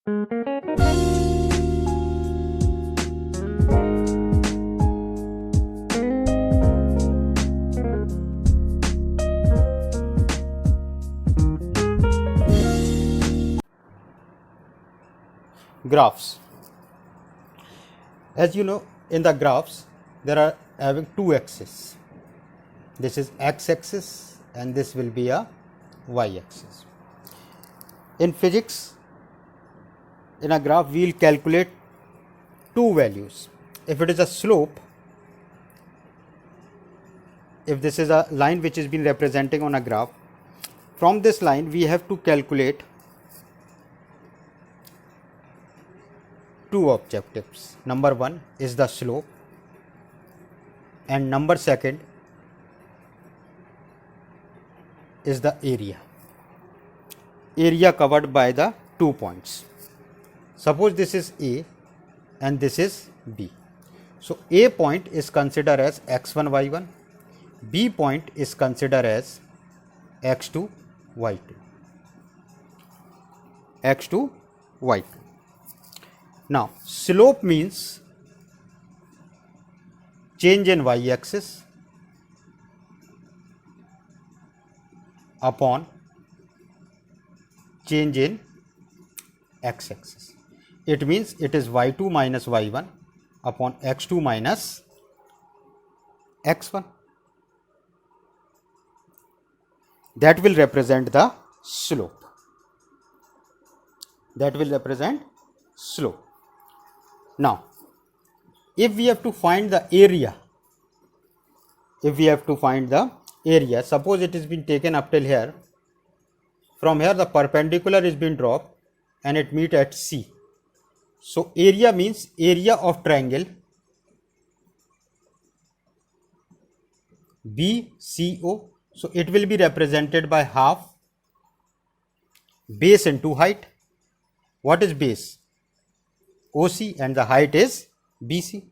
Graphs. As you know, in the graphs there are having two axes. This is x-axis and this will be a y-axis. In physics, in a graph we will calculate two values. If it is a slope, if this is a line which is been representing on a graph, from this line we have to calculate two objectives. Number one is the slope and number second is the area covered by the 2 points. Suppose this is A and this is B. So A point is considered as x1 y1, B point is considered as x2 y2, x2 y2. Now slope means change in y-axis upon change in x-axis. It means it is y2 minus y1 upon x2 minus x1. That will represent the slope. That will represent slope. Now, if we have to find the area, suppose it has been taken up till here. From here the perpendicular is being dropped and it meet at C. So area means area of triangle BCO. So it will be represented by half base into height. What is base? OC, and the height is BC.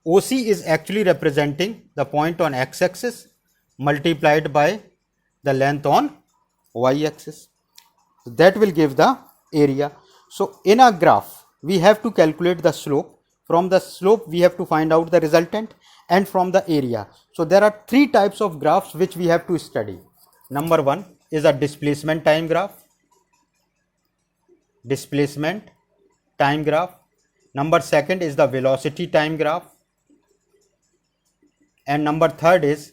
OC is actually representing the point on x-axis multiplied by the length on y-axis. That will give the area. So in a graph we have to calculate the slope. From the slope we have to find out the resultant, and from the area. So there are three types of graphs which we have to study. Number one is a displacement time graph. Displacement time graph. Number second is the velocity time graph, and number third is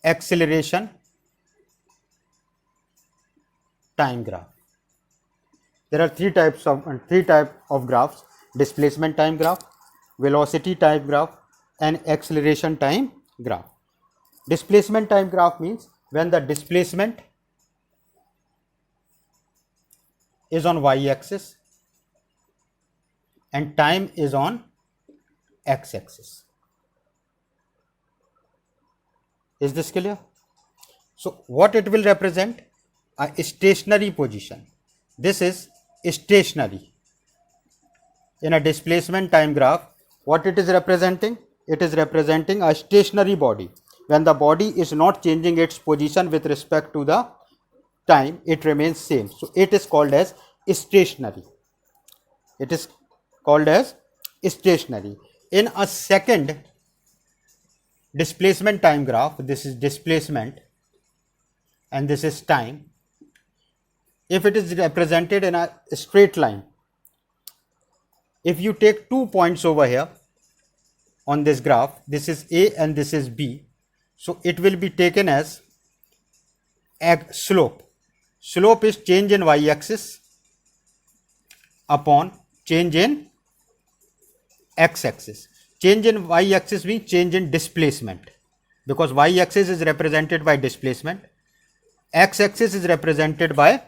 acceleration time graph. There are three types of graphs: displacement time graph, velocity time graph, and acceleration time graph. Displacement time graph means when the displacement is on y-axis and time is on x-axis. Is this clear? So what it will represent? A stationary position. This is stationary. In a displacement time graph, what it is representing? It is representing a stationary body. When the body is not changing its position with respect to the time, it remains same. So it is called as stationary. It is called as stationary. In a second displacement time graph, this is displacement and this is time. If it is represented in a straight line, if you take 2 points over here on this graph, this is A and this is B, so it will be taken as slope. Slope is change in y-axis upon change in x-axis. Change in y-axis means change in displacement, because y-axis is represented by displacement, x-axis is represented by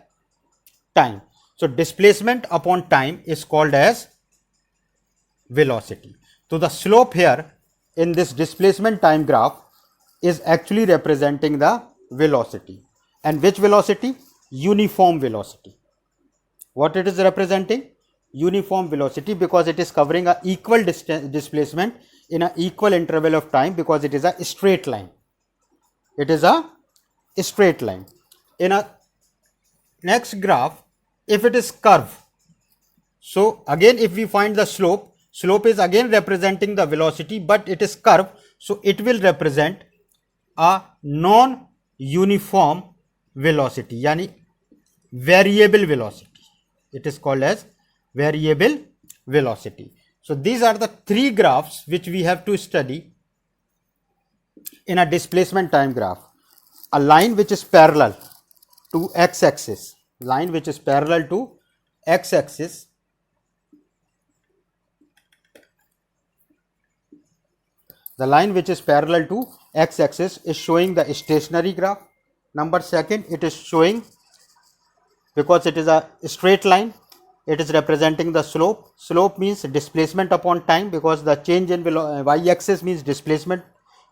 time. So displacement upon time is called as velocity. So the slope here in this displacement time graph is actually representing the velocity. And which velocity? Uniform velocity. What it is representing? Uniform velocity, because it is covering a equal displacement in an equal interval of time, because it is a straight line. It is a straight line. In a next graph, if it is curve, So again, if we find the slope, slope is again representing the velocity, but it is curve, so it will represent a non-uniform velocity, yani variable velocity. It is called as variable velocity. So these are the three graphs which we have to study in a displacement time graph. A line which is parallel to x-axis, line which is parallel to x-axis, the line which is parallel to x-axis is showing the stationary graph. Number second, it is showing, because it is a straight line, it is representing the slope. Slope means displacement upon time, because the change in y-axis means displacement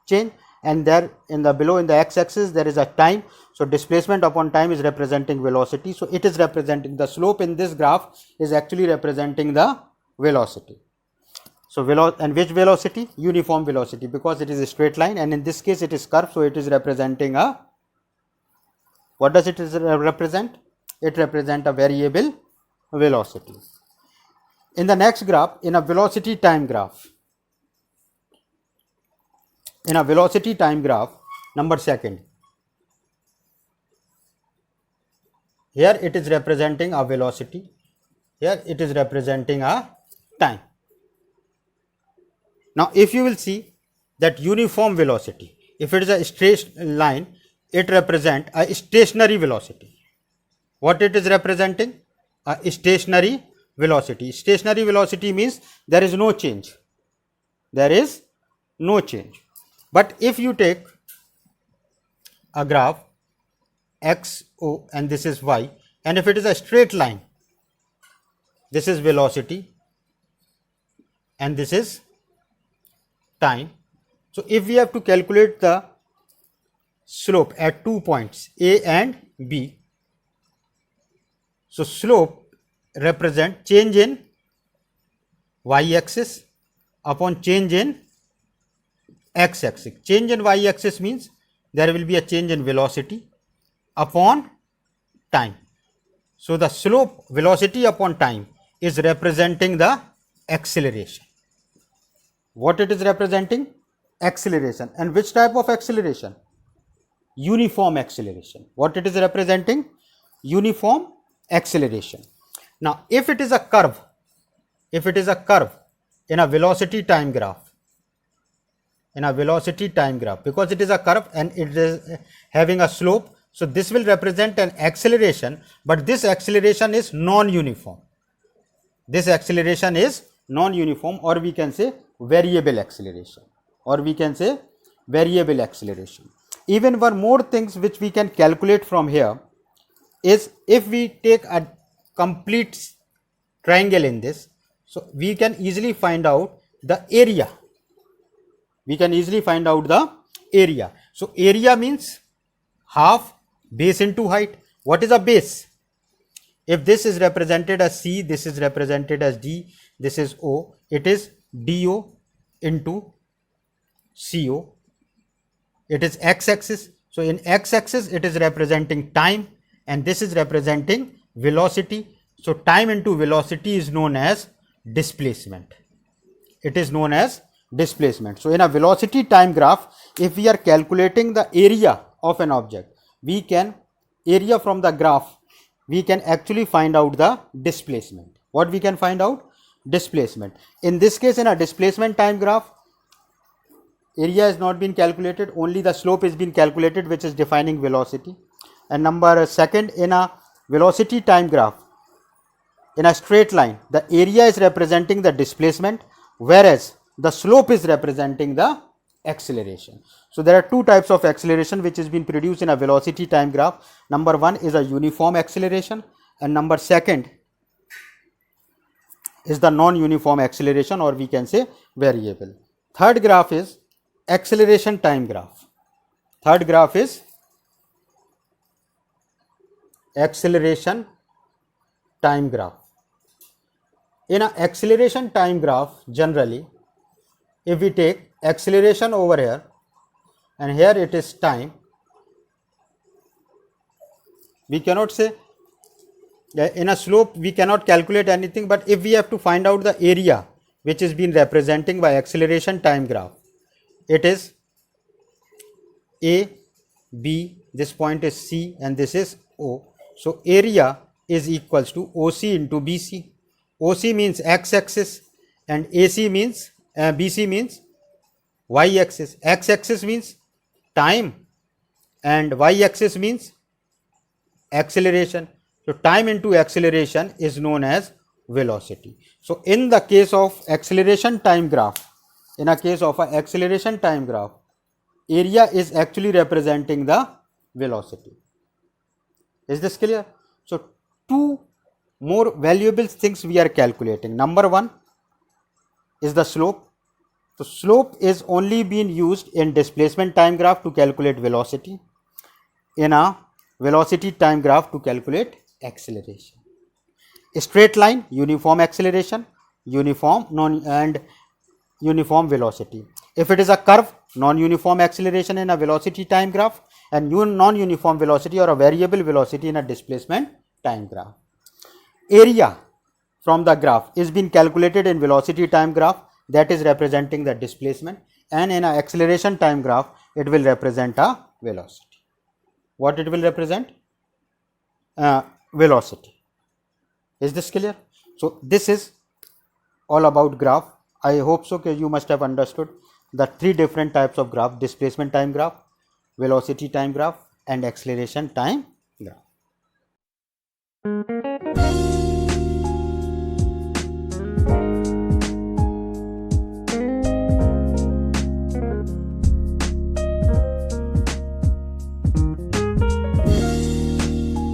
change, and there in the below in the x-axis there is a time. So displacement upon time is representing velocity. So it is representing the slope in this graph is actually representing the velocity. So and which velocity? Uniform velocity, because it is a straight line, and in this case it is curved. So it is representing a, what does it represent? It represents a variable velocity. In the next graph, in a velocity time graph, number second, here it is representing a velocity, here it is representing a time. Now if you will see that uniform velocity, if it is a straight line, it represents a stationary velocity. What it is representing? A stationary velocity. Stationary velocity means there is no change. There is no change. But if you take a graph x, o, and this is y, and if it is a straight line, this is velocity and this is time. So if we have to calculate the slope at 2 points A and B, so slope represent change in y-axis upon change in x-axis. Change in y-axis means there will be a change in velocity upon time. So the slope, velocity upon time, is representing the acceleration. What it is representing? Acceleration. And which type of acceleration? Uniform acceleration. What it is representing? Uniform acceleration. Now if it is a curve, in a velocity time graph, because it is a curve and it is having a slope, so this will represent an acceleration, but this acceleration is non-uniform. This acceleration is non-uniform, or we can say variable acceleration, Even one more things which we can calculate from here is, if we take a complete triangle in this, so we can easily find out the area. So area means half base into height. What is a base? If this is represented as C, this is represented as D, this is O, it is DO into CO. It is x-axis. So in x-axis it is representing time, and this is representing velocity. So time into velocity is known as displacement. So in a velocity time graph, if we are calculating the area of an object, area from the graph, we can actually find out the displacement. What we can find out? Displacement. In this case, in a displacement time graph, area has not been calculated, only the slope is been calculated, which is defining velocity. And number second, in a velocity time graph, in a straight line, the area is representing the displacement, whereas the slope is representing the acceleration. So there are two types of acceleration which is being produced in a velocity time graph. Number one is a uniform acceleration, and number second is the non-uniform acceleration, or we can say variable. Third graph is acceleration time graph. Acceleration time graph. In an acceleration time graph, generally, if we take acceleration over here and here it is time, we cannot say In a slope we cannot calculate anything, but if we have to find out the area which is been representing by acceleration time graph, it is A, B, this point is C and this is O. So area is equals to OC into BC. OC means x-axis and AC means BC means y-axis. X-axis means time and y-axis means acceleration. So time into acceleration is known as velocity. So in the case of acceleration time graph, area is actually representing the velocity. Is this clear? So two more valuable things we are calculating. Number one is the slope. So slope is only being used in displacement time graph to calculate velocity, in a velocity time graph to calculate acceleration. A straight line, uniform acceleration, uniform velocity. If it is a curve, non-uniform acceleration in a velocity time graph and non-uniform velocity or a variable velocity in a displacement time graph. Area from the graph is being calculated in velocity time graph, that is representing the displacement, and in an acceleration time graph it will represent a velocity. What it will represent? Velocity. Is this clear? So this is all about graph. I hope so you must have understood the three different types of graph: displacement time graph, velocity time graph and acceleration time graph.